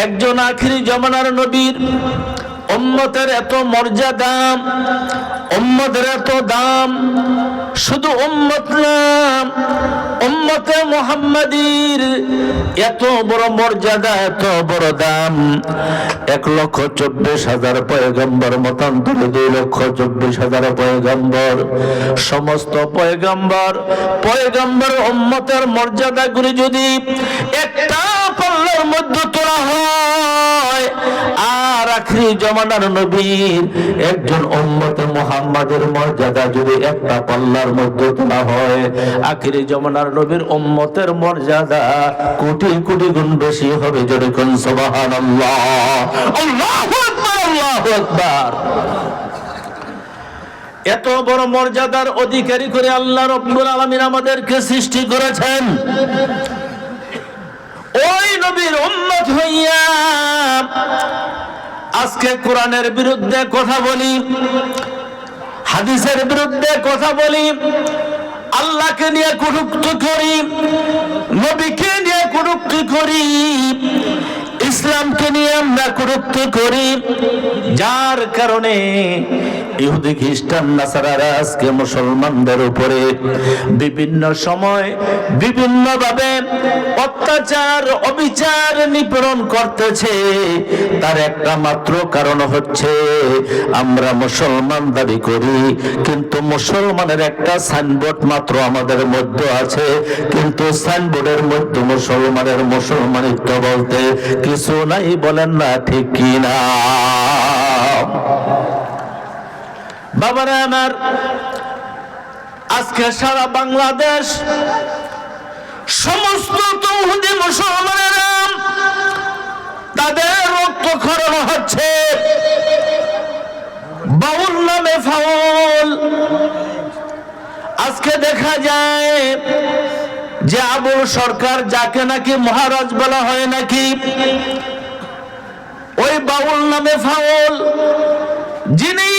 একজন আখিরি জমানার নবীর উম্মতের এত মর্যাদা, উম্মতের এত দাম, শুধু উম্মত না, উম্মতে মুহাম্মাদীর এত বড় মর্যাদা, এত বড় দাম। 1,24,000 পয়গম্বর মতান্তরে 2,24,000 পয়গম্বর, সমস্ত পয়গম্বর উম্মতের মর্যাদাগুলি যদি একটা পাল্লার মধ্যে তোলা হয়, আর আখিরি জমানার নবীর একজন উম্মতে মুহাম্মাদের মর্যাদা যদি একটা পাল্লার মধ্যে তোলা হয়, আখিরি জমানার নবীর উম্মতের মর্যাদা কোটি কোটি গুণ বেশি হবে। যদি কোন সুবহানাল্লাহ, আল্লাহু আকবার, আল্লাহু আকবার। এত বড় মর্যাদার অধিকারী করে আল্লাহ রাব্বুল আলামিন আমাদেরকে সৃষ্টি করেছেন। ওই নবীর উম্মত হইয়া আজকে কোরআনের বিরুদ্ধে কথা বলি, হাদিসের বিরুদ্ধে কথা বলি, আল্লাহকে নিয়ে কটূক্তি করি, নবীকে নিয়ে কটূক্তি করি, ইসলামকে নিয়ে আমরা কটূক্তি করি, যার কারণে ইহুদি খ্রিস্টান নাসারারা আজকে মুসলমানদের উপরে বিভিন্ন সময় বিভিন্নভাবে অত্যাচার, অবিচার, নিপীড়ন করতেছে। তার একটা মাত্র কারণ হচ্ছে আমরা মুসলমান দাবি করি, কিন্তু মুসলমানের একটা সাইনবোর্ড মাত্র আমাদের মধ্যে আছে, কিন্তু সাইনবোর্ডের মধ্যে মুসলমানের মুসলমানিত্ব বলতে কিছু নাই। বলেন না ঠিক কি না? বাবারা আমার, আজকে সারা বাংলাদেশ সমস্ত তৌহিদি মুসলমানেরা তাদের রক্তক্ষরণ হচ্ছে। বাউল নামে ফাউল। আজকে দেখা যায় যে আবুল সরকার, যাকে নাকি মহারাজ বলা হয় নাকি, ওই বাউল নামে ফাউল, যিনি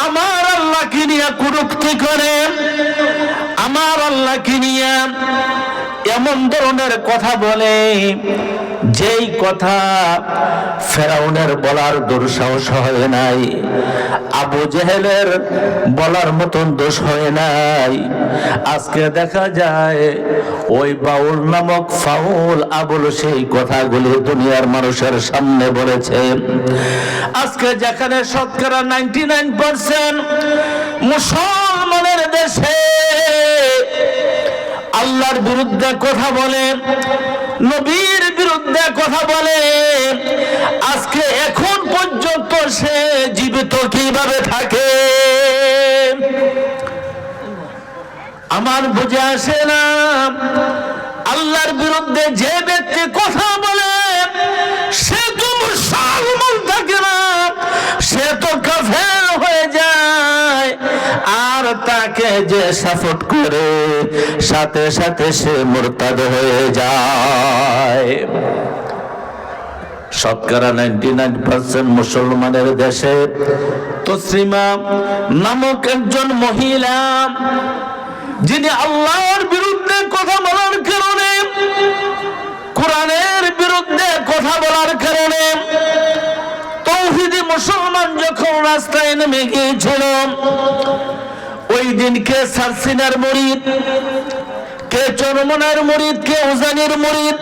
আমার আল্লাহকে নিয়ে কটূক্তি করেন, আমার আল্লাহকে নিয়ে এমন ধরনের কথা বলে যেই কথা ফেরাউনের বলার দুঃসাহস হয় নাই, আবু জেহেলের বলার মতন দোষ হয় নাই। আজকে দেখা যায় ওই বাউল নামক ফাউল আবুল সেই কথাগুলি দুনিয়ার মানুষের সামনে বলেছে। আজকে যেখানে শতকরা 99% মুসলমানের দেশে আল্লাহর বিরুদ্ধে কথা বলে, নবীর বিরুদ্ধে কথা বলে, আজকে এখন পর্যন্ত সে জীবিত কিভাবে থাকে আমার বুঝে আসে না। আল্লাহর বিরুদ্ধে যে ব্যক্তি কথা বলে সে তো মুসলমান থাকে না, সে তো কাফের হয়ে যায়। আর তাকে যে সাপোর্ট করে সাথে সাথে সে মুরতাদ হয়ে যায়। শতকরা 99% মুসলমানের দেশে তসলিমা নামক একজন মহিলা, যিনি আল্লাহর বিরুদ্ধে কথা বলার কারণে, কোরআনের বিরুদ্ধে কথা বলার কারণে তৌহিদি মুসলমান যখন রাস্তায় নেমে গিয়েছিল, ওই দিন কে সারসিনার মুরিদ, কে চরমনার মুরিদ, কে উজানির মুরিদ,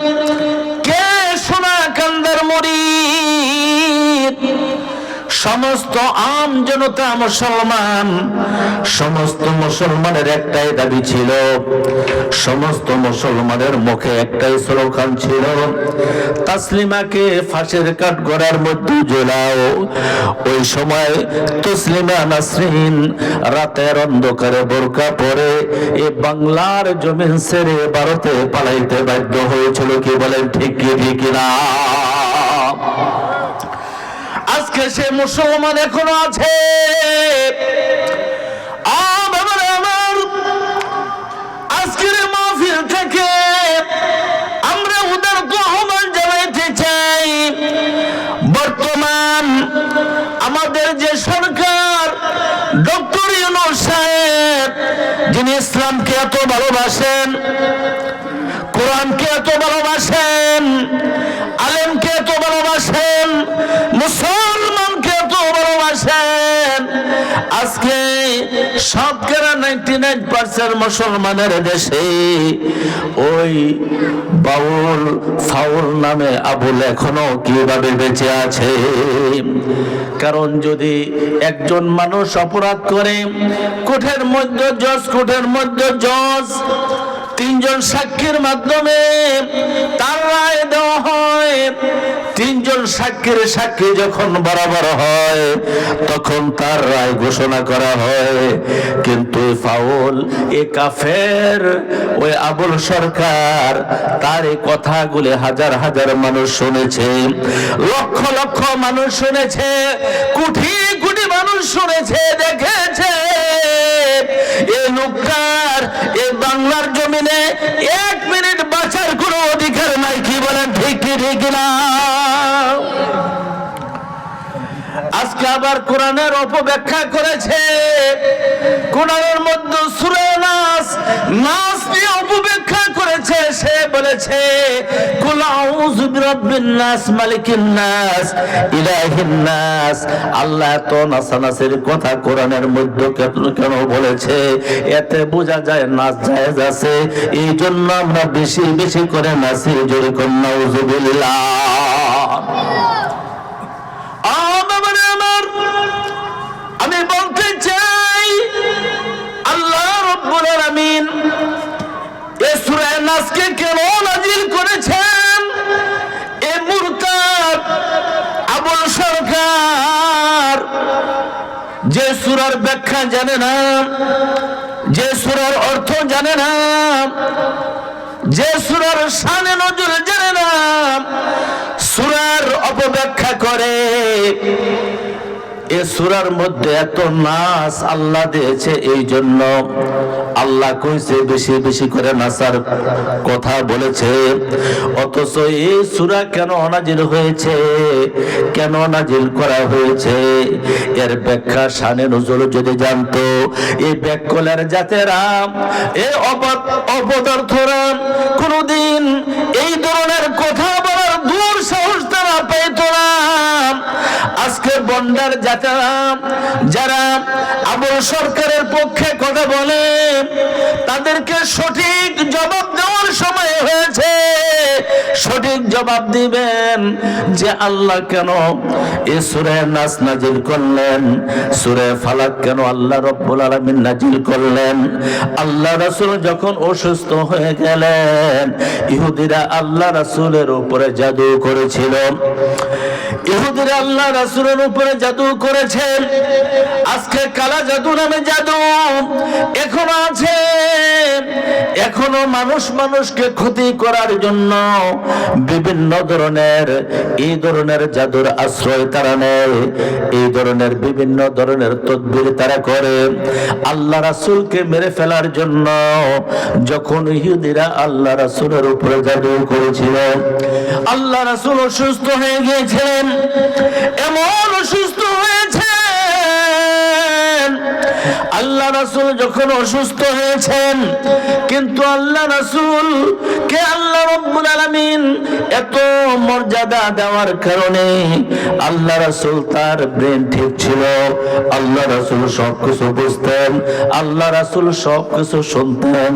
কে সোনাকান্দার মুরিদ, সমস্ত আম জনতা মুসলমান, সমস্ত মুসলমানের একটাই দাবি ছিল, সমস্ত মুসলমানের মুখে একটাই স্লোগান ছিল, তাসলিমাকে ফাঁসের কাঠগড়ার মধ্যে ঝোলাও। ওই সময় তসলিমা নাসরিন রাতের অন্ধকারে বোরকা পরে এই বাংলার জমিন ছেড়ে ভারতে পালাইতে বাধ্য হয়েছিল। কি বলেন ঠিক কি না? আজকে সে মুসলমান এখনো আছে। আমার আজকের মাহফিল থেকে আমরা উদারত আহ্বান জানাইতে চাই, বর্তমান আমাদের যে সরকার ডক্টর ইউনূস সাহেব, যিনি ইসলামকে এত ভালোবাসেন, কোরআনকে এত ভালোবাসেন, আলেমকে এত আজকে শতকরা 99% মুসলমানের দেশে ওই বাউল ফাউল নামে আবুল এখনো কিভাবে বেঁচে আছে? কারণ যদি একজন মানুষ অপরাধ করে, কোর্টের মধ্যে জজ 3 জন সাক্ষীর মাধ্যমে তার রায় দেওয়া হয়। 3 জন সাক্ষী যখন বরাবর হয় তখন তার রায় ঘোষণা করা হয়। কিন্তু ফাউল এ কাফের ওই আবুল সরকার তার এই কথাগুলি হাজার হাজার মানুষ শুনেছে, লক্ষ লক্ষ মানুষ শুনেছে, কোটি কোটি মানুষ শুনেছে, দেখেছে। এই লোকটার এই বাংলার জমিনে 1 মিনিট বাঁচার কোনো অধিকার নাই। কি বলেন? ঠিক না? আজকে আবার কোরআনের অপব্যাখ্যা করেছে। কোরআনের মধ্যে সূরা নাস নিয়ে অপব্যাখ্যা করেছে। সে বলেছে কুল আউযু বিরাব্বিন নাস মালিকিন নাস ইলাহিন নাস। আল্লাহ তো নাসের কথা কোরআনের মধ্যে কেন বলেছে? এতে বোঝা যায় নাস জায়েজ আছে, এই জন্য আমরা বেশি বেশি করে নাসি। জোরে কোন নাউযুবিল্লাহ। আমি বলতে চাই আল্লাহ রাব্বুল আলামিন এই সূরা নাসকে কেন নাযিল করেছেন? এই মুরতাদ আবুল সরকার যে সূরার ব্যাখ্যা জানে না, যে সূরার অর্থ জানে না, যে সূরার শানে নজুল জানে না, সূরার অপব্যাখ্যা করে। এই সূরার মধ্যে এত নাস আল্লাহ দিয়েছে, এই জন্য আল্লাহ কইছে বেশি বেশি করে নাসার কথা বলেছে। অথচ এই সূরা কেন নাজিল হয়েছে, কেন নাজিল করা হয়েছে, এর ব্যাখ্যা শানে নজুল যদি জানতো, এই ব্যাককলের জাতেরা, এই অপদার্থরা কোনদিন এই ধরনের কথা বলার দূর সাহস তারা পেত না। আজকে বন্ডার জাতেরা যারা আবুল সরকারের পক্ষে কথা বলে, তাদেরকে সঠিক জবাব দেওয়ার সময় হয়েছে। সঠিক জবাব দিবেন যে আল্লাহ কেন এই সূরা নাস নাজিল করলেন, সূরা ফালাক কেন আল্লাহ রাব্বুল আলামিন নাজিল করলেন। আল্লাহ রাসূল যখন অসুস্থ হয়ে গেলেন, ইহুদিরা আল্লাহ রাসূলের উপরে জাদু করেছিল। ইহুদিরা আল্লাহ রাসূলের উপরে জাদু করেছেন। আজকে কালা জাদু নামে জাদু এখনো আছে। এখনো মানুষকে ক্ষতি করার জন্য বিভিন্ন ধরনের এই ধরনের জাদুর আশ্রয় তারা নেয়, এই ধরনের বিভিন্ন ধরনের তদবির তারা করে আল্লাহ রাসূলকে মেরে ফেলার জন্য। যখন ইহুদিরা আল্লাহ রাসূলের উপরে জাদু করেছিল, আল্লাহ রাসূল অসুস্থ হয়ে গিয়েছিলেন। এমন অসুস্থ হয়েছেন, আল্লাহ রাসূল যখন অসুস্থ হয়েছেন, কিন্তু আল্লাহ রাসূল কে আল্লাহ রাব্বুল আলামিন এত মর্যাদা দেওয়ার কারণে আল্লাহ রাসূল তার ব্রেন ঠিক ছিল। আল্লাহ রাসূল সবকিছু বুঝতেন, আল্লাহ রাসূল সবকিছু শুনতেন।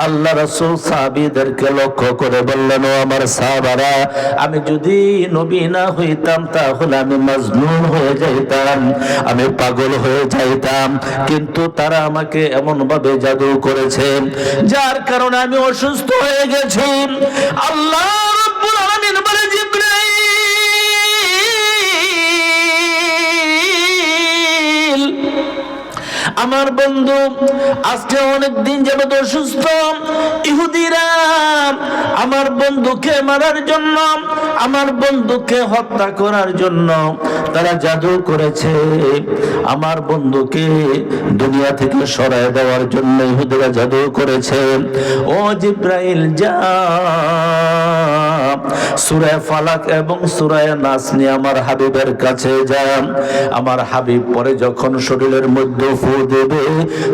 আল্লাহ রাসূল সাহাবীদেরকে লক্ষ্য করে বললেন, ও আমার সাহাবারা, আমি যদি নবী না হইতাম তাহলে আমি মাজনুন হয়ে যাইতাম, আমি পাগল হয়ে যাইতাম। কিন্তু তারা আমাকে এমন ভাবে জাদু করেছে যার কারণে আমি অসুস্থ হয়ে গেছি। আল্লাহ রাব্বুল আলামিন বলে, জিবরাইল আমার বন্ধু আজকে অনেক দিন যাবত অসুস্থ। ইহুদিরা আমার বন্ধুকে মারার জন্য, আমার বন্ধুকে হত্যা করার জন্য তারা জাদু করেছে। আমার বন্ধুকে দুনিয়া থেকে সরায় দেওয়ার জন্য ইহুদিরা জাদু করেছে। ও জিবরাইল, যা সূরা ফালাক এবং সূরা নাস নিয়ে আমার হাবিবের কাছে যা। আমার হাবিব পরে যখন শরীরের মধ্যে ফু দেবে।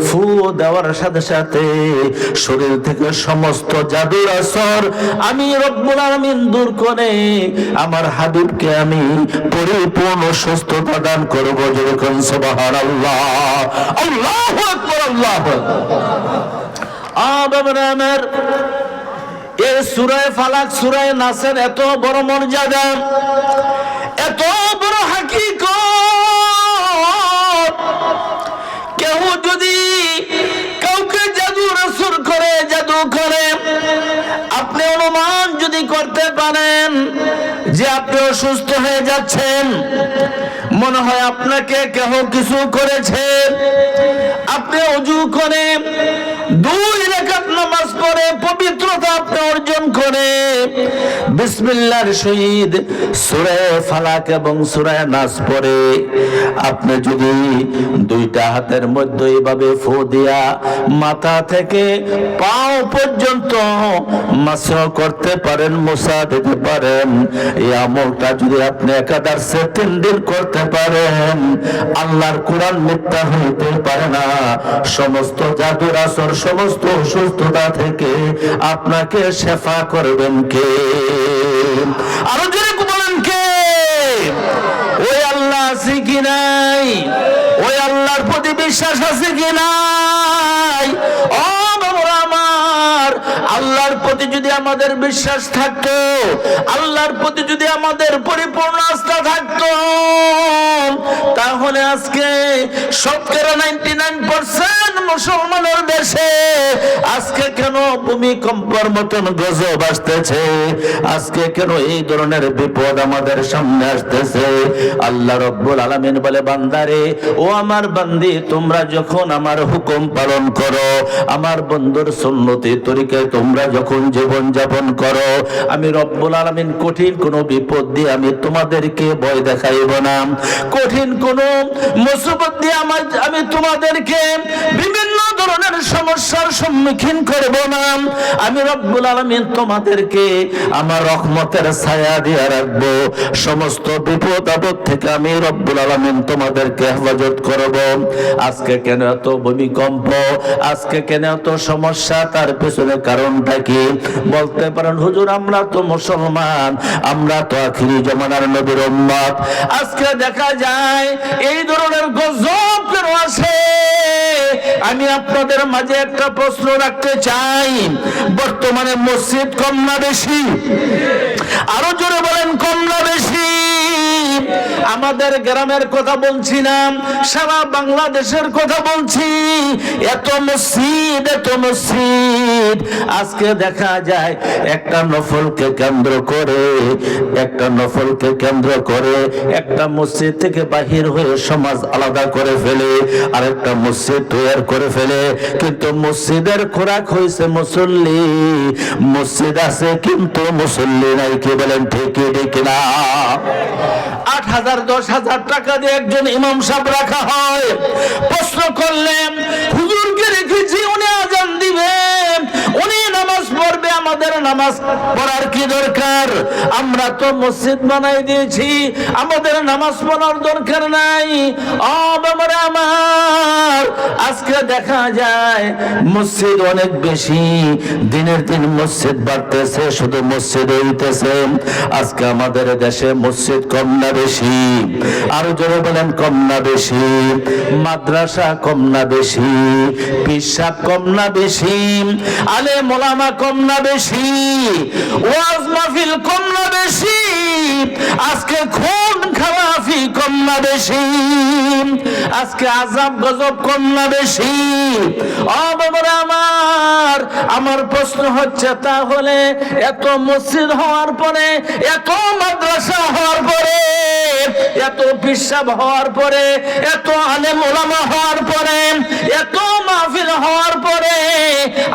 ফু দেওয়ার সাথে সাথে শরীর থেকে সমস্ত জাদুর আসর আমি রব্বুল আলামিন দূর করে আমার হাবিবকে আমি পরিপূর্ণ সুস্থতা দান করব। যেরকম সুবহানাল্লাহ, আল্লাহু আকবার, আল্লাহু আকবার। আমার এই সূরা ফালাক, সূরা নাসের এত বড় মর্যাদা, এত বড় হাকিকত, কেউ যদি কাউকে জাদুর আসর করে, জাদু করে, আপনি অনুমান যদি করতে পারেন যে আপনি অসুস্থ হয়ে যাচ্ছেন, মনে হয় আপনাকে কেহ কিছু করেছে, আপনি ওযু করে 2 রাকাত নামাজ পড়ে পবিত্রতা আপনি অর্জন করে বিসমিল্লাহর সহিত সূরা ফালাক এবং সূরা নাস পড়ে আপনি যদি 2টা হাতের মধ্যে এইভাবে ফু দিয়া মাথা থেকে পাও পর্যন্ত মাসহ করতে পারেন, মুসা দিতে পারেন, এই আমলটা যদি আপনি 1 সেকেন্ডের করতে পারেন, আল্লাহর কোরআন মিথ্যা হইতে পারে না। সমস্ত জাদুর আসর, সমস্ত অসুস্থতা থেকে আপনাকে শেফা করবেন কে? আরো জোরে বলেন কে? ওই আল্লাহ আছে কি নাই? ওই আল্লাহর প্রতি বিশ্বাস আছে কি নাই? ও বাবা আমার, আল্লাহর প্রতি যদি আমাদের বিশ্বাস থাকতো, আল্লাহর প্রতি যদি আমাদের পরিপূর্ণ আস্থা থাকতো, তাহলে আজকে শতকরা 99% মুসলমানের দেশে আজকে কেন ভূমিকম্পের মতন গজব আসতেছে? আজকে কেন এই ধরনের বিপদ আমাদের সামনে আসতেছে? আল্লাহ রাব্বুল আলামিন বলে, বান্দারে, ও আমার বান্দি, তোমরা যখন আমার হুকুম পালন করো, আমার বন্ধুর সুন্নতি তরিকায় তোমরা যখন জীবন যাপন করো, আমি রব্বুল আলামিন কঠিন কোন বিপদ দিয়ে আমি তোমাদেরকে ভয় দেখাইব না, কঠিন কোন মুসিবত দিয়ে আমি তোমাদেরকে বিভিন্ন ধরনের সমস্যার সম্মুখীন করব না। আমি রব্বুল আলামিন তোমাদেরকে আমার রহমতের ছায়া দিয়ে রাখবো। সমস্ত বিপদ আপদ থেকে আমি রব্বুল আলামিন তোমাদেরকে হেফাজত করব। আজকে কেন এত ভূমিকম্প, আজকে কেন এত সমস্যা? তার পেছনে কারণটা কি? বলতে পারেন, হুজুর আমরা তো মুসলমান, আমরা তো আখিরি জামানার নবীর উম্মত। আজকে দেখা যায় এই ধরনের গজব কেন আসে? আমি আপনাদের মাঝে একটা প্রশ্ন রাখতে চাই, বর্তমানে মসজিদ কম না বেশি? আরো জোরে বলেন, কম না বেশি? আমাদের গ্রামের কথা বলছি না, সারা বাংলাদেশের কথা বলছি। এত মসজিদ, এত মসজিদ। আজকে দেখা যায় একটা নফলকে কেন্দ্র করে, একটা নফলকে কেন্দ্র করে একটা মসজিদ থেকে বাহির হয়ে সমাজ আলাদা করে ফেলে, আরেকটা মসজিদ তৈরি করে ফেলে। কিন্তু মসজিদের খোরাক হয়েছে মুসল্লি, মসজিদ আছে কিন্তু মুসল্লি নাই। কি বলেন, ঠিক ঠিক না? 8,000 10,000 টাকা দিয়ে একজন ইমাম সাহেব রাখা হয়। প্রশ্ন করলেন, হুজুরকে রেখেছি, উনি আজান দিবেন, উনি নামাজ পড়বে, আমাদের নামাজ পড়ার কি দরকার? আমরা তো মসজিদ বানাই দিয়েছি, আমাদের নামাজ পড়ার দরকার নাই। ও বাবারা আমার, আজকে দেখা যায় মসজিদ অনেক বেশি, দিনের দিন মসজিদ বাড়তেছে, শুধু মসজিদ হইতেছে। আজকে আমাদের দেশে মসজিদ কম না বেশি? আরো জোরে বলেন, কম না বেশি? মাদ্রাসা কম না বেশি? পিসাব কম না বেশি? আলেম ওলামা কম না বেশি? ওয়াজ মাহফিল কম না বেশি? আজকে খুন খারাপি কম না বেশি? আজকে আযাব গজব কম না বেশি? ও বাবারা আমার প্রশ্ন হচ্ছে, তাহলে এত মসজিদ হওয়ার পরে, এত মাদ্রাসা হওয়ার পরে, এত পিসাব হওয়ার পরে, এত আলেম ওলামা হওয়ার পরে, এত মাহফিল হওয়ার পরে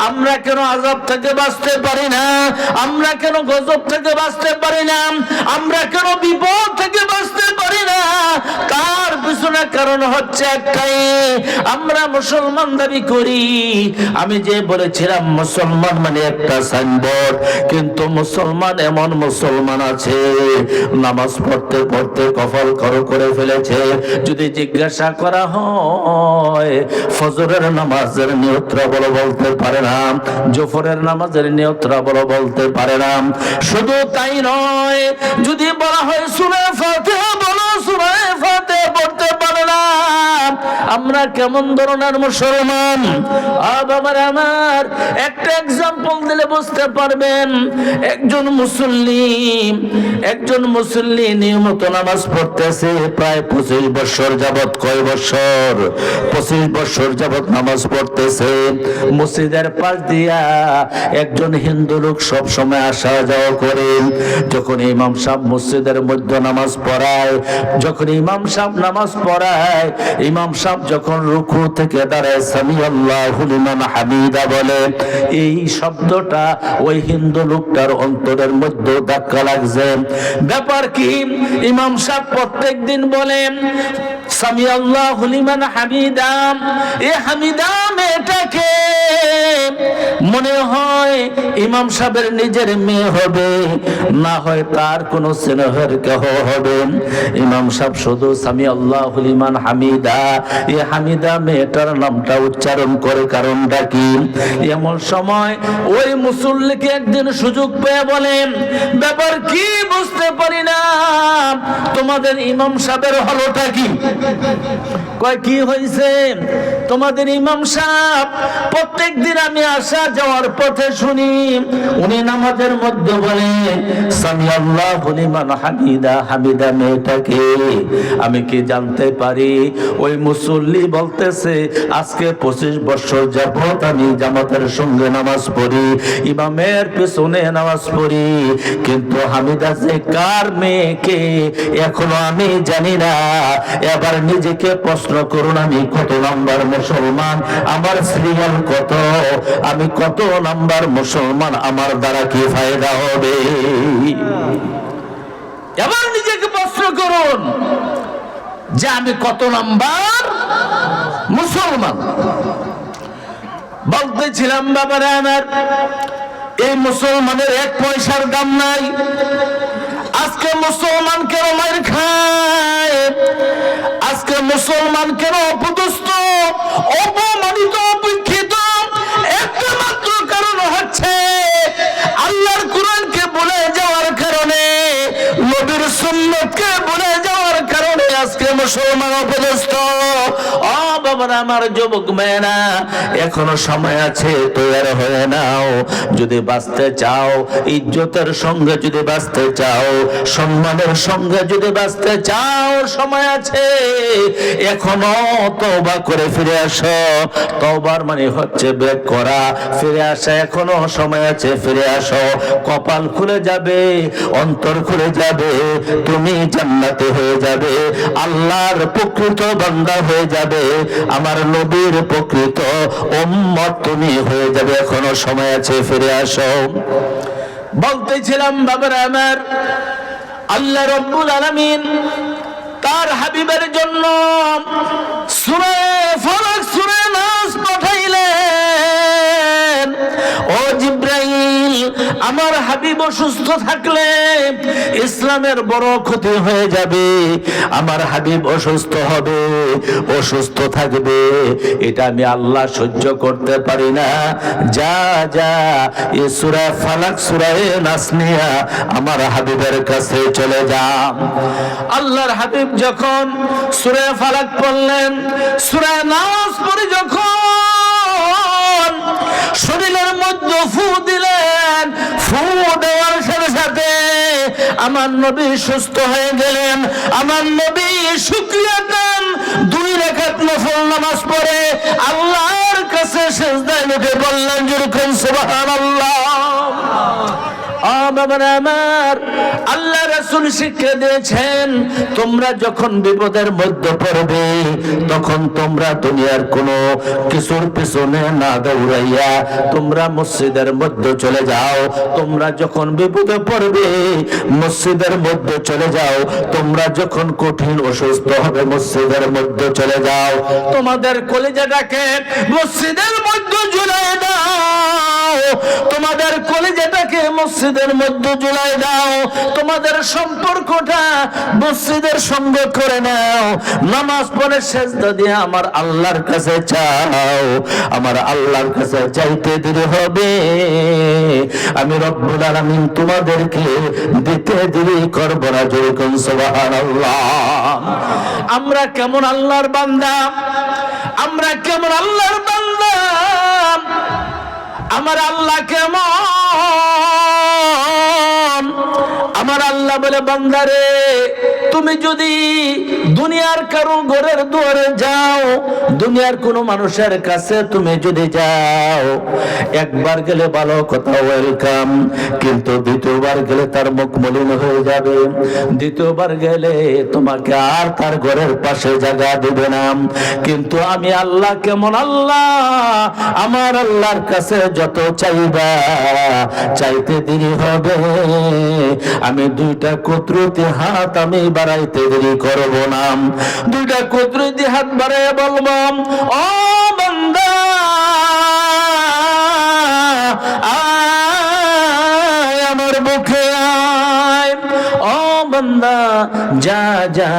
আমরা কেন আযাব থেকে বাঁচতে পারি না? আমরা কেন গজব থেকে বাঁচতে পারি না? আমরা কেন বিপদ থেকে বাঁচতে পারি না? তার পিছনে কারণ কারণ হচ্ছে একটাই, আমরা মুসলমান দাবি করি। আমি যে বলেছিলাম মুসলমান মানে একটা সাইনবোর্ড, কিন্তু মুসলমান এমন মুসলমান আছে নামাজ পড়তে পড়তে কফল করে ফেলেছে। যদি জিজ্ঞাসা করা হয় ফজরের নামাজের নিয়তটা বলো, বলতে পারে না। জোহরের নামাজের নিয়তটা বলো, বলতে পারে না। শুধু তাই নয়, যদি বলা হয় সূরা ফাতিহা বলো, সূরা ফাতিহা পড়তে পারে না। আমরা কেমন ধরনের মুসলমান? বাবার আমার একটা এক্সাম্পল দিলে বুঝতে পারবেন। একজন মুসল্লি নিয়মিত নামাজ পড়তেছে প্রায় 25 বছর যাবত। কয় বছর? 25 বছর যাবত নামাজ পড়তেছে। মসজিদের পাশ দিয়া একজন হিন্দু লোক সব সময় আসা যাওয়া করে। যখন ইমাম সাহেব মসজিদের মধ্যে নামাজ পড়ায়, ইমাম সাহেব যখন রুকু থেকে দাঁড়ায় সামি আল্লাহু লিমান হামিদা বলে, এই শব্দটা ওই হিন্দু লোকটার অন্তরের মধ্যে ধাক্কা লাগছে। ব্যাপার কি? ইমাম সাহেব প্রত্যেকদিন বলেন সামি আল্লাহু লিমান হামিদা। এই হামিদা মেয়েটাকে মনে হয় ইমাম সাহেবের নিজের মেয়ে হবে, না হয় তার কোন স্নেহের কেহ হবে। ইমাম সাহেব শুধু সামি আল্লাহু লিমান হামিদা, এই হামিদা মেয়েটার নামটা উচ্চারণ করে। কারণটা কি? এমন সময় ওই মুসল্লিকে একদিন সুযোগ পেয়ে বলেন, ব্যাপার কি বুঝতে পারি না, তোমাদের ইমাম সাহেবের হলোটা কি? কয় কি হয়েছে? তোমাদের ইমাম সাহেব প্রত্যেকদিন আমি আসা যাওয়ার পথে শুনি উনি নামাজের মধ্যে বলে সামি আল্লাহু লিমান হামিদা। হামিদা মেয়েটাকে আমি কি জানতে পারি? ওই মুসল্লি বলতেছে আজকে 25 বছর যাবত আমি জামাতের সঙ্গে নামাজ পড়ি, ইমামের পিছনে নামাজ পড়ি, কিন্তু হামিদা যে কার মেয়েকে এখনো আমি জানি না। এবার নিজেকে প্রশ্ন করুন, আমি কত নাম্বার মুসলমান? আমার সিরিয়াল কত? আমি কত নাম্বার মুসলমান? আমার দ্বারা কি ফায়দা হবে? এবার নিজেকে প্রশ্ন করুন যে আমি কত নাম্বার মুসলমান। বলতেছিলাম বাবারা আমার, এই মুসলমানের 1 পয়সার দাম নাই। আজকে মুসলমান কেন মার খায়? আজকে মুসলমান কেন অপদস্থ, অপমানিত, উপেক্ষিত? একটা মাত্র কারণ হচ্ছে আল্লাহর কোরআনকে ভুলে যাওয়ার কারণে, নবীর সুন্নতকে ভুলে যাওয়ার কারণে আজকে মুসলমান অপদস্থ। ও বাবারা আমার, যুবক মেয়েরা, এখনো সময় আছে, তৈয়ার হয়ে নাও। যদি বাঁচতে চাও, ইজ্জতের সঙ্গে যদি বাঁচতে চাও, সম্মানের সঙ্গে যদি বাঁচতে চাও, সময় আছে। এখনো তওবা করে ফিরে আসো। তওবার মানে হচ্ছে ব্রেক করা, ফিরে আসা। এখনো সময় আছে, ফিরে আসো। কপাল খুলে যাবে, অন্তর খুলে যাবে, তুমি জান্নাতে হয়ে যাবে, আল্লাহর প্রকৃত বান্দা হয়ে যাবে, আমার নবীর প্রকৃত উম্মত তুমি হয়ে যাবে। এখনো সময় আছে, ফিরে আসো। বলতেছিলাম বাবারা আমার, আল্লাহ রাব্বুল আলামিন তার হাবিবের জন্য সূরা ফালাক, সূরা নাস পাঠাইলেন। ও জিবরাইল, আমার হাবিব অসুস্থ থাকলে ইসলামের বড় ক্ষতি হয়ে যাবে। আমার হাবিব অসুস্থ হবে, অসুস্থ থাকবে, এটা আমি আল্লাহ সহ্য করতে পারি না। যা যা, এই সূরা ফালাক, সূরা নাস নিয়ে আমার হাবিবের কাছে চলে যা। আল্লাহর হাবিব যখন সূরা ফালাক পড়লেন, সূরা নাস পড়ে যখন শরীরের মধ্যে ফু দিলেন, ফু দেওয়ার সাথে সাথে আমার নবী সুস্থ হয়ে গেলেন। আমার নবী শুকরিয়া দেন, 2 রাকাত নফল নামাজ পড়ে আল্লাহর কাছে সিজদায় নুকে বললেন যেরকম সুবহানাল্লাহ। বাবারা আমার, আল্লাহ রাসূল শিক্ষা দিয়েছেন, তোমরা যখন বিপদের মধ্যে পড়বে তখন তোমরা দুনিয়ার কোনো কিছুর পিছনে না দৌড়াইয়া তোমরা মসজিদের মধ্যে চলে যাও। তোমরা যখন বিপদে পড়বে মসজিদের মধ্যে চলে যাও। তোমরা যখন কঠিন অসুস্থ হবে মসজিদের মধ্যে চলে যাও। তোমাদের কলিজাটাকে মসজিদের মধ্যে ঝুলাই দাও, তোমাদের কলিজাটাকে মসজিদের মধ্যে ঝুলাই দাও। তোমাদের সম্পর্কটা মসজিদের সঙ্গে করে নাও। নামাজ পড়ে সেজদা দিয়ে আমার আল্লাহর কাছে চাও। আমার আল্লাহর কাছে চাইতে দেরি হবে, আমি রব্বুল আলামিন তোমাদেরকে দিতে দেরি করব না। যেরকম সুবহানাল্লাহ। আমরা কেমন আল্লাহর বান্দা, আমরা কেমন আল্লাহর বান্দা, আমার আল্লাহ কেমন। আমার আল্লাহ বলে, বান্দারে তুমি যদি দুনিয়ার কারো ঘরের দুয়ারে যাও, দুনিয়ার কোন মানুষের কাছে তুমি যদি যাও, একবার গেলে ভালো কথা, ওয়েলকাম, কিন্তু দ্বিতীয়বার গেলে তার মুখ মলিন হয়ে যাবে। দ্বিতীয়বার গেলে তোমাকে আর তার ঘরের পাশে জায়গা দেবে না। কিন্তু আমি আল্লাহ কেমন আল্লাহ, আমার আল্লাহর কাছে যত চাইবা চাইতে দেরি হবে, আমি দুইটা কুদরতি হাত আমি বাড়াইতে দেরি করব না। দুইটা কুদরতি হাত বাড়াইয়া বলবো, ও বান্দা আয় আমার বুকে আয়, ও বান্দা যা যা,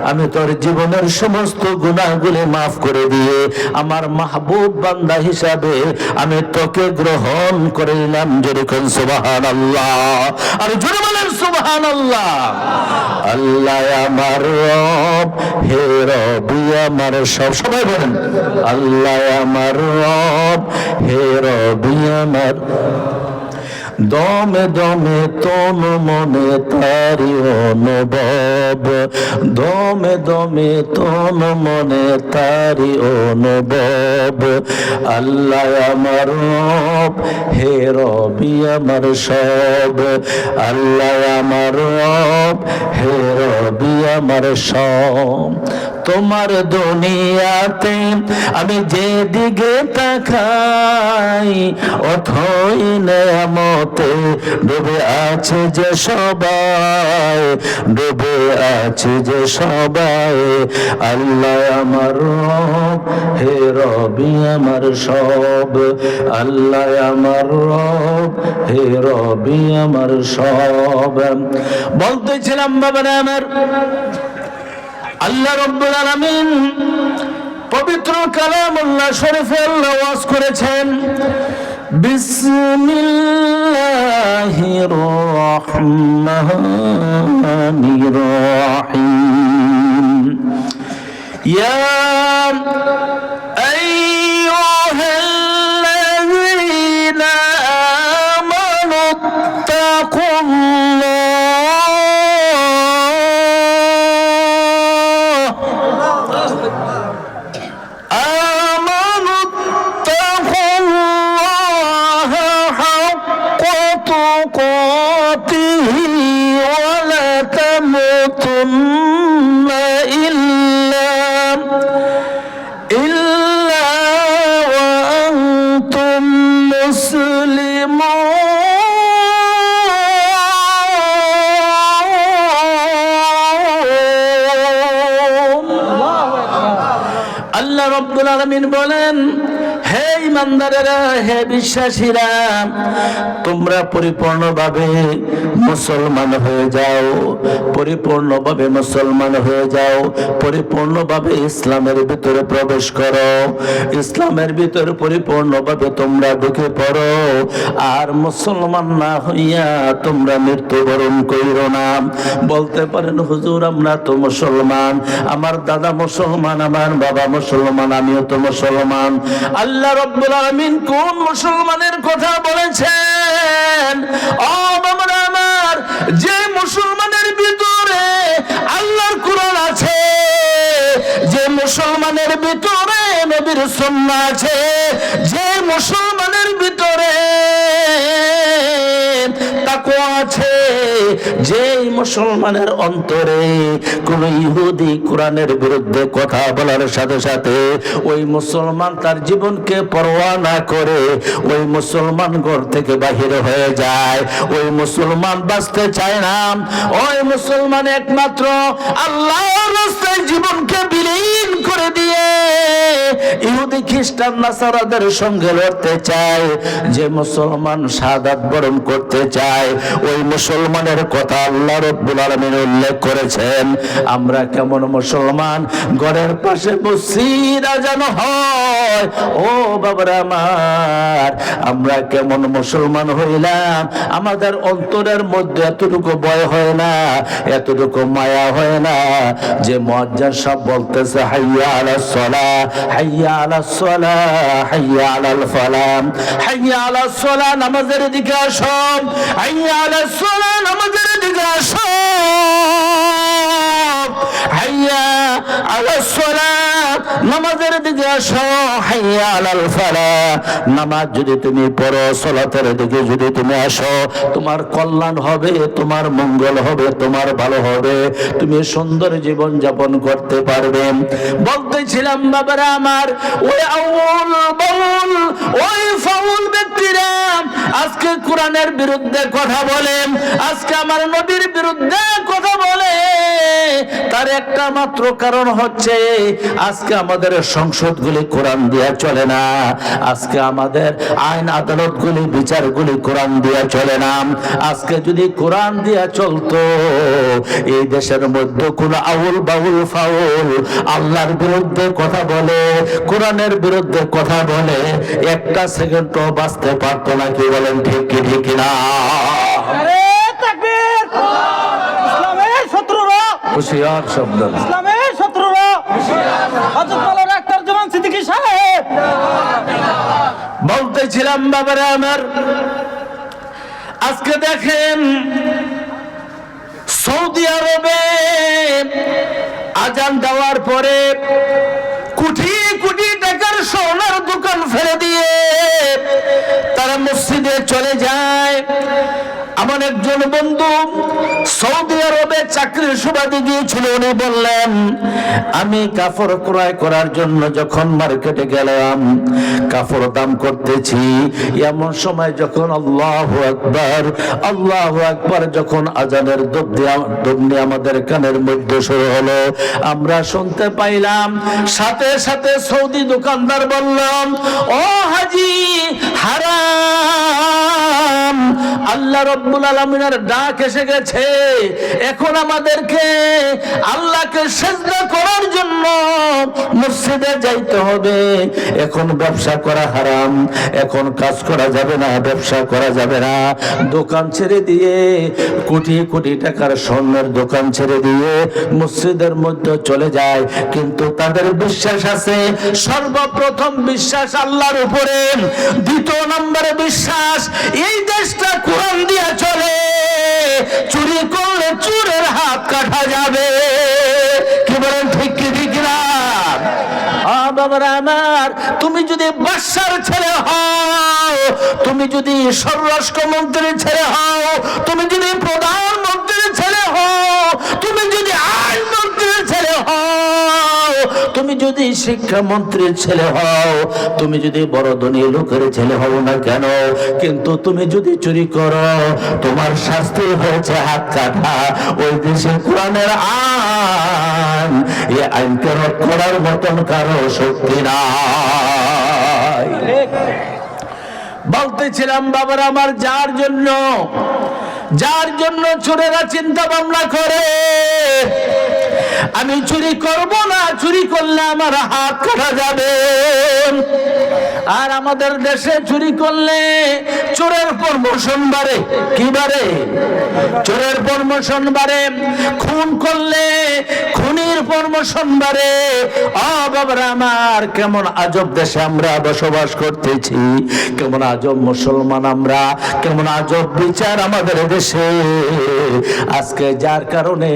আমি তোর জীবনের সমস্ত গুনাহগুলি মাফ করে দিয়ে আমার মাহবুব বান্দা হিসাবে আমি তোকে গ্রহণ করে নিলাম। যেরকম সুবহানাল্লাহ, আর জোরে বলেন সুবহানাল্লাহ। আল্লাহ আমার রব, হে রবি আমার সব, সবাই বলেন আল্লাহ আমার রব, হে রবি আমার। দমে দমে তন মনে তারি অনুভব, দমে দমে তন মনে তারি অনুভব। আল্লাহ আমার রব, হে রবি আমার সব। আল্লাহ আমার রব, হে রবি আমার সব। তোমার দুনিয়াতে আমি যেদিকে তাকাই অথই নেয়ামতে ডুবে আছে যে সবাই, ডুবে আছে যে সবাই। আল্লাহ আমার রব, হে রবি আমার সব। আল্লাহ আমার রব, হে রবি আমার সব। বলতেছিলাম বাবারা আমার, আল্লাহ রাব্বুল আলামিন পবিত্র কালামুল্লাহ শরীফে আল্লাহ ওয়াজ করেছেন, বিসমিল্লাহির রহমানির রহিম। ইয়া আইয়ুহাল্লাযীনা আমানু তাকুল্লাহ আল্লাহ রাব্বুল আলামিন বলেন, হে ইমানদারেরা, হে বিশ্বাসীরা, তোমরা পরিপূর্ণভাবে মুসলমান হয়ে যাও, পরিপূর্ণভাবে মুসলমান হয়ে যাও, পরিপূর্ণভাবে ইসলামের ভিতরে প্রবেশ করো, ইসলামের ভিতরে পরিপূর্ণভাবে তোমরা ঢুকে পড়ো। আর মুসলমান না হইয়া তোমরা মৃত্যুবরণ কইরো না। বলতে পারেন, হুজুর আমরা তো মুসলমান, আমার দাদা মুসলমান, আমার বাবা মুসলমান, আমিও তো মুসলমান। আল্লাহ রাব্বুল আলামিন কোন মুসলমানের কথা বলেছেন? ও বাবারা আমার, যে মুসলমানের ভিতরে আল্লাহর কোরআন আছে, যে মুসলমানের ভিতরে নবীর সুন্নাহ আছে, যে মুসলমানের ভিতরে তাকওয়া আছে, যেই মুসলমানের অন্তরে কোন ইহুদি কোরআনের বিরুদ্ধে কথা বলার সাথে সাথে ওই মুসলমান তার জীবনকে পরোয়া না করে ওই মুসলমান ঘর থেকে বাহির হয়ে যায়, ওই মুসলমান বাঁচতে চায় না, ওই মুসলমান একমাত্র আল্লাহর রাস্তায় জীবনকে বিলীন করে দিয়ে ইহুদি খ্রিস্টান নাসারাদের সঙ্গে লড়তে চায়। যে মুসলমান শাহাদাত বরণ করতে চায় ওই মুসলমানের কথা আল্লাহ রাব্বুল আলামিন উল্লেখ করেছেন। আমরা কেমন মুসলমান, ঘরের পাশে মসজিদ আজান হয়, ও বাবারা আমার, আমরা কেমন মুসলমান হইলাম, আমাদের অন্তরের মধ্যে এতটুকু ভয় হয় না, এতটুকু মায়া হয় না যে মুয়াজ্জিন সাহেব বলতেছে হাইয়া আলাস সালাহ, হাইয়া আলাস সালাহ, হাইয়া আলাল ফালাহ, হাইয়া আলাস সালাহ, নামাজের দিকে আসো, হাইয়া আলাস সালাহ, নামাজের দিকে আসো, হাইয়া আলাস সালাহ, নামাজের দিকে আসো, হাইয়া আলাল ফালাহ, নামাজ যদি তুমি পড়ো, সালাতের দিকে যদি তুমি আসো, তোমার কল্যাণ হবে, তোমার মঙ্গল হবে, তোমার ভালো হবে, তুমি সুন্দর জীবন যাপন করতে পারবে। বলতেছিলাম বাবারা আমার, ওই আউল বাউল ওই ফাউল ব্যক্তিরা আজকে কোরআনের বিরুদ্ধে কথা বলে, আজকে আমার নবীর বিরুদ্ধে কথা বলে, তার একটা মাত্র কারণ হচ্ছে আজকে আমাদের সংসদগুলি কোরআন দিয়া চলে না, আজকে আমাদের আইন আদালতগুলি বিচারগুলি কোরআন দিয়া চলে না। আজকে যদি কোরআন দিয়া চলতো, এই দেশের মধ্যে কোন আউল বাউল ফাউল আল্লাহর বিরুদ্ধে কথা বলে, কোরআনের বিরুদ্ধে কথা বলে, একটা সেকেন্ডও বাঁচতে পারতো না। কি বলেন, ঠিক কি ঠিক না? হুশিয়ার শব্দ, ইসলামের শত্রুরা হযরত মাওলানা আক্তার জামান সিদ্দিকী সাহেব। বলতেছিলাম বাবারা আমার, আজকে দেখেন সৌদি আরবে আজান দেওয়ার পরে কোটি কোটি টাকার সোনার দোকান ফেলে দিয়ে তারা মসজিদে চলে যায়। আমার একজন বন্ধু সৌদি আরবে চাকরির সুবাদে গিয়েছিল, উনি বললেন আমি কাপড় ক্রয় করার জন্য যখন মার্কেটে গেলাম, কাপড় দাম করতেছি, এমন সময় যখন আল্লাহু আকবার আল্লাহু আকবার যখন আজানের ধ্বনি আমাদের কানের মধ্যে শুরু হলো, আমরা শুনতে পাইলাম, সাথে সাথে সৌদি দোকানদার বললাম, ও হাজি হারাম, আল্লাহ রাব্বুল আলামিনের ডাক এসে গেছে, এখন আমাদেরকে আল্লাহকে সিজদা করার জন্য মসজিদে যাইতে হবে, এখন ব্যবসা করা হারাম, এখন কাজ করা যাবে না, ব্যবসা করা যাবে না, দোকান ছেড়ে দিয়ে কোটি কোটি টাকার স্বর্ণের দোকান ছেড়ে দিয়ে মসজিদের মধ্যে চলে যায়। কিন্তু তাদের বিশ্বাস আছে, সর্বপ্রথম বিশ্বাস আল্লাহর উপরে, দ্বিতীয় নম্বরে বিশ্বাস এই দেশটা কোরআন দিয়া চলে, চুরি করলে চোরের হাত কাটা যাবে। কি বলেন, ঠিক কি ঠিক না? বাবারা আমার, তুমি যদি বাদশার ছেলে হও, তুমি যদি স্বরাষ্ট্রমন্ত্রীর ছেলে হও, তুমি যদি প্রধানমন্ত্রীর ছেলে হও, তুমি যদি আইনমন্ত্রীর ছেলে হও, তুমি যদি শিক্ষামন্ত্রীর ছেলে হও, তুমি যদি বড় ধনী লোকের ছেলে হও না কেন, কিন্তু তুমি যদি চুরি করো, তোমার শাস্তি হয়েছে হাত কাটা। ওই দেশে কোরআনের আইন, এই আইনকে রদ করার মতন কারো শক্তি নাই। বলতেছিলাম বাবারা আমার, যার জন্য চোরেরা চিন্তা ভাবনা করে আমি চুরি করব না, চুরি করলে আমার হাত কাটা যাবে, আর আমাদের দেশে চুরি করলে চোরের প্রমোশন বাড়ে। কি বাড়ে? চোরের প্রমোশন বাড়ে। খুন করলে খুনির প্রমোশন বাড়ে। ও বাবারা আমার, কেমন আজব দেশে আমরা বসবাস করতেছি, কেমন আজব মুসলমান আমরা, কেমন আজব বিচার আমাদের দেশে। আজকে যার কারণে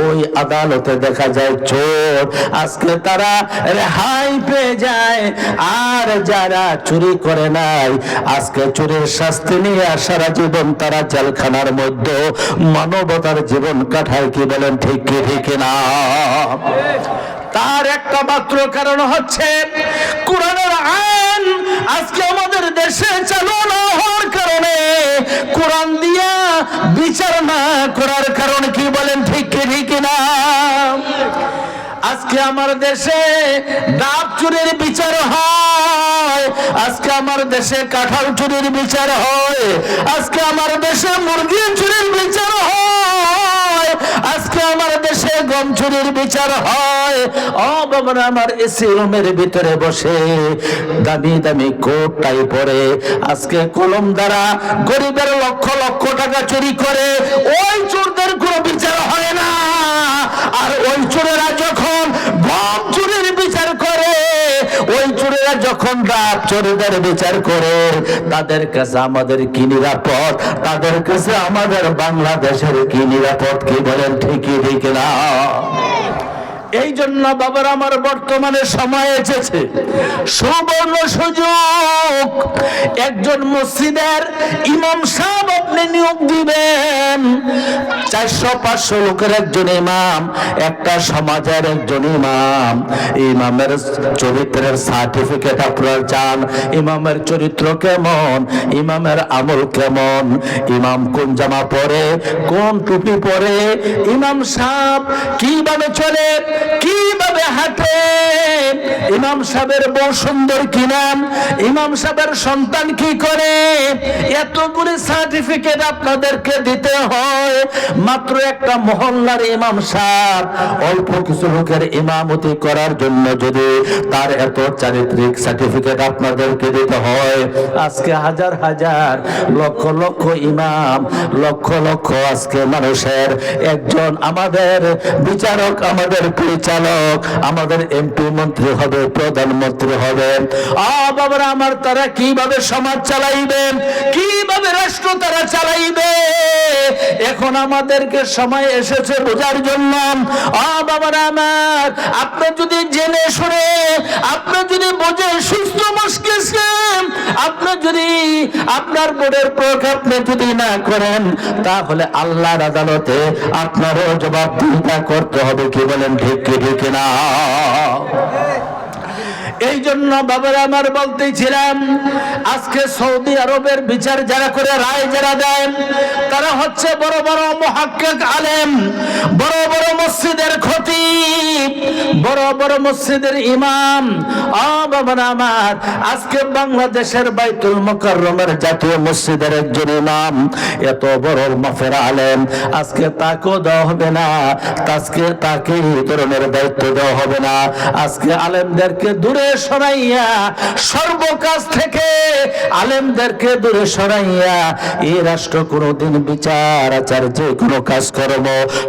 ওই আদালত পথে দেখা যায় চোর, আজকে তারা রেহাই পেয়ে যায়। আর যারা চুরি করে নাই, আজকে চুরির শাস্তি নিয়ে সারা জীবন তারা জেলখানার মধ্যে মানবতার জীবন কাটায়। কি বলেন ঠিক কি ঠিক না? তার একটা মাত্র কারণ হচ্ছে কোরআনের আইন আজকে আমাদের দেশে চালু না হওয়ার কারণে, কোরআন দিয়া বিচার না করার কারণ। কি বলেন ঠিক কি ঠিক না? আজকে আমার দেশে ডাব চুরির বিচার হয়, আজকে আমার দেশে কাঁঠাল চুরির বিচার হয়, আজকে আমার দেশে মুরগি চুরির বিচার হয়, আজকে আমার দেশে গম চুরির বিচার হয়। ও বাবা, আমার এসি রুমের ভিতরে বসে দামি দামি কোট টাই পরে আজকে কলম দ্বারা গরিবের লক্ষ লক্ষ টাকা চুরি করে, ওই চোরদের কোনো বিচার হয় না। আর ওই চোরেরা যখন গম চুরির বিচার করে, ওই চোরেরা যখন ডাব চোরদের বিচার করে, তাদের কাছে আমাদের কি নিরাপদ? তাদের কাছে আমাদের বাংলাদেশের কি নিরাপদ? কি বলেন ঠিকই ঠিক না? এই জন্য বাবার আমার বর্তমানে সময় এসেছে, সুবর্ণ সুযোগ। একজন মসজিদের ইমাম সাহেব আপনি নিয়োগ দিবেন, 400-500 লোকের একজন ইমাম, একটা সমাজের একজন ইমাম। ইমামের চরিত্রের সার্টিফিকেট আপনারা চান, ইমামের চরিত্র কেমন, ইমামের আমল কেমন, ইমাম কোন জামা পরে, কোন টুপি পরে, ইমাম সাহেব কিভাবে চলে, কিভাবে হাঁটে, ইমাম সাহেবের বউ সুন্দর কিনা, ইমাম সাহেবের সন্তান কি করে, এতগুলি সার্টিফিকেট আপনাদেরকে দিতে হয়। মাত্র একটা মহল্লার ইমাম সাহেব অল্প কিছু লোকের ইমামতি করার জন্য যদি তার এত চারিত্রিক সার্টিফিকেট আপনাদেরকে দিতে হয়, আজকে হাজার হাজার লক্ষ লক্ষ ইমাম, লক্ষ লক্ষ আজকে মানুষের একজন আমাদের বিচারক, আমাদের পরিচালক, আমাদের এমপি মন্ত্রী হবে, প্রধানমন্ত্রী হবে। বাবারা আমার, তারা কিভাবে সমাজ চালাইবে, কিভাবে রাষ্ট্র তারা চালাইবে, এখন আমাদেরকে সময় এসেছে বোঝার জন্য। বাবারা আমার, আপনি যদি জেনে শুনে, আপনি যদি বুঝে সুস্থ মস্তিষ্কে, আপনি যদি আপনার বোর্ডের প্রয়োগ আপনি যদি না করেন, তাহলে আল্লাহর আদালতে আপনারও জবাবদিহিতা করতে হবে। কি বলেন ঠিক কি ঠিক না? এই জন্য বাবারা আমার বলতেছিলাম, আজকে সৌদি আরবের বিচার যারা করে, রায় যারা দেন, তারা হচ্ছে বড় বড় মুহাক্কিক আলেম, বড় বড় মসজিদের খতিব, বড় বড় মসজিদের ইমাম। বাবারা আমার, আজকে বাংলাদেশের বাইতুল মুকাররমের জাতীয় মসজিদের একজন ইমাম, এত বড় মাফের আলেম, আজকে তাকেও দেওয়া হবে না, আজকে তাকে এই ধরনের দায়িত্ব দেওয়া হবে না। আজকে আলেমদেরকে দূরে সরাইয়া, সর্বকাজ থেকে আলেমদেরকে দূরে সরাইয়া, এই রাষ্ট্র কোনোদিন বিচার আচার যে কোনো কাজকর্ম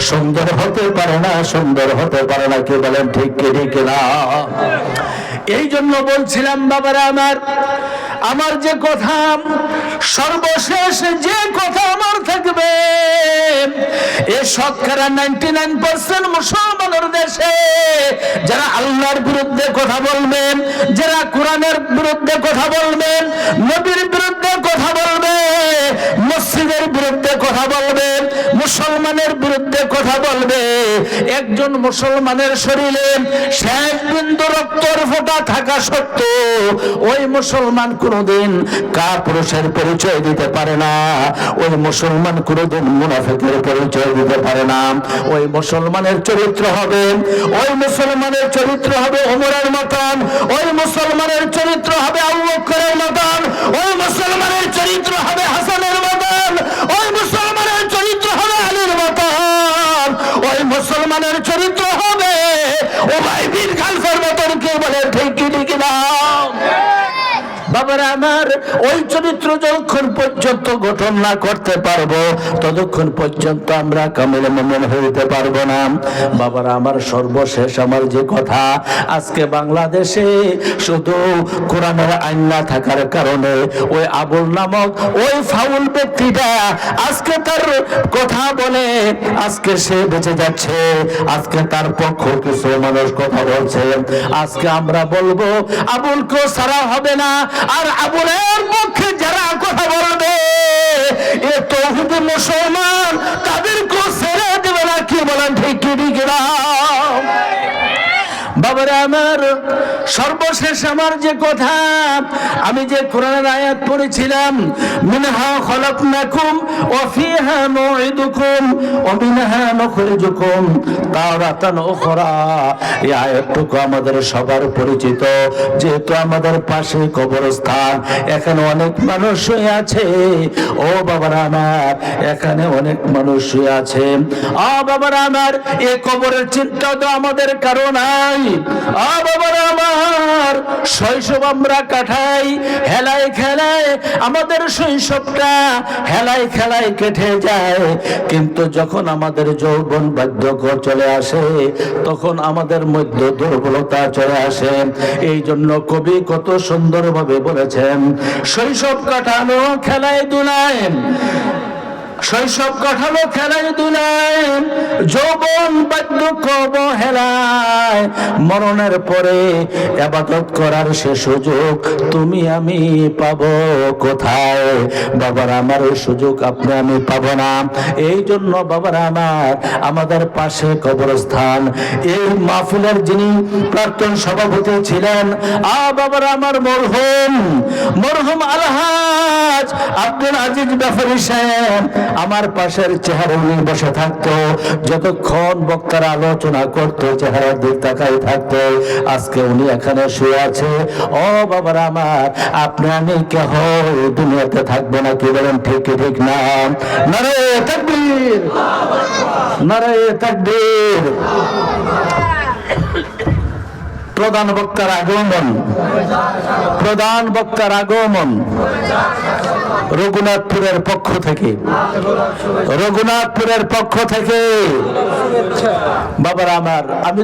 সুন্দর হতে পারে না, সুন্দর হতে পারে না। কি বলেন ঠিক কি ঠিক না? এই জন্য বলছিলাম বাবারা আমার, আমার যে কথা সর্বশেষ যে কথা আমার থাকবে, এ শতকরা 99% মুসলমানের দেশে যারা আল্লাহর বিরুদ্ধে কথা বলবেন, যারা কোরআনের বিরুদ্ধে কথা বলবেন, নবীর বিরুদ্ধে কথা বলবে, মসজিদের বিরুদ্ধে কথা বলবে, মুসলমানের বিরুদ্ধে কথা বলবে, একজন মুসলমানের শরীরে শেষ বিন্দু রক্তের ফোঁটা থাকা সত্ত্বেও ওই মুসলমান কোনদিন কাপুরুষের পরিচয় দিতে পারে না, ওই মুসলমান কোনদিন মুনাফিকের পরিচয় দিতে পারে না। ওই মুসলমানের চরিত্র হবে, ওই মুসলমানের চরিত্র হবে ওমরের মতন, ওই মুসলমানের চরিত্র হবে আবু বকরের মতন, ওই মুসলমানের চরিত্র হবে হাসানের মতন, ওই মুসলমানের চরিত্র হবে আলীর মতন, ওই মুসলমানের চরিত্র হবে উমাইয়া বিন খালফের মতন। কে বলে ঠিক কি ঠিক না? বাবারা আমার, ওই চরিত্র যতক্ষণ পর্যন্ত গঠন না করতে পারবো ততক্ষণ পর্যন্ত আমরা কামিল মুমিন হইতে পারবো না। বাবারা আমার, সর্বশেষ আমার যে কথা, আজকে বাংলাদেশে শুধু কোরআনের আইন না থাকার কারণে ওই আবুল নামক ওই ফাউল ব্যক্তিটা আজকে তার কথা বলে আজকে সে বেঁচে যাচ্ছে। আজকে তার পক্ষ কিছু মানুষ কথা বলছে। আজকে আমরা বলবো আবুলকেও ছাড়া হবে না, আর আবুলের পক্ষে যারা কথা বলবে এ তৌহিদি মুসলমান তাদেরকেও ছেড়ে দেবে না। কি বলেন, ঠিক কি ঠিক না? বাবারা আমার, সর্বশেষ আমার যে কথা, আমি যে কোরআনের আয়াত পড়েছিলাম, মিনহা খলাকনাকুম ওয়া ফিহা নুঈদুকুম ওয়া মিনহা নুখরিজুকুম তারাতান উখরা, এই আয়াতটুকু আমাদের সবার পরিচিত। যেহেতু আমাদের পাশে কবরস্থান, এখানে অনেক মানুষ শুয়ে আছে। ও বাবারা আমার, এখানে অনেক মানুষ শুয়ে আছে। বাবারা আমার, এই কবরের চিন্তা তো আমাদের কারো নাই। বাবারা আমার, শৈশব আমরা কাটাই হেলায় খেলায়, আমাদের শৈশবটা হেলায় খেলায় কেটে যায়। কিন্তু যখন আমাদের যৌবন বার্ধক্য চলে আসে তখন আমাদের মধ্যে দুর্বলতা চলে আসে। এই জন্য কবি কত সুন্দরভাবে বলেছেন, শৈশব কাটানো খেলায় দুলায়, শৈশব কাটানো খেলায় দুলায়, যৌবন বার্ধক্য অবহেলায়, মরণের পরে ইবাদত করার সে সুযোগ তুমি আমি পাবো কোথায়? বাবারা আমার, ওই সুযোগ আপনি আমি পাবো না। এই জন্য বাবারা আমার, আমাদের পাশে কবরস্থান। এই মাহফিলের যিনি প্রাক্তন সভাপতি ছিলেন, বাবারা আমার, মরহুম আলহাজ আব্দুল আজিজ ব্যাপারী সাহেব আমার পাশের চেহারা উনি বসে থাকতো। যতক্ষণ বক্তারা আলোচনা করতো চেহারার দিক তাকাই থাকতো। আজকে উনি এখানে শুয়ে আছে। ও বাবারা আমার, আপনি আমি কেহ দুনিয়াতে থাকবো না। কি বলেন, ঠিক কি ঠিক না? নারে তাকবীর, নারে তাকবীর। প্রধান বক্তার আগমন, প্রধান বক্তার আগমন রঘুনাথপুরের পক্ষ থেকে, রঘুনাথপুরের পক্ষ থেকে। বাবারা আমার, আমি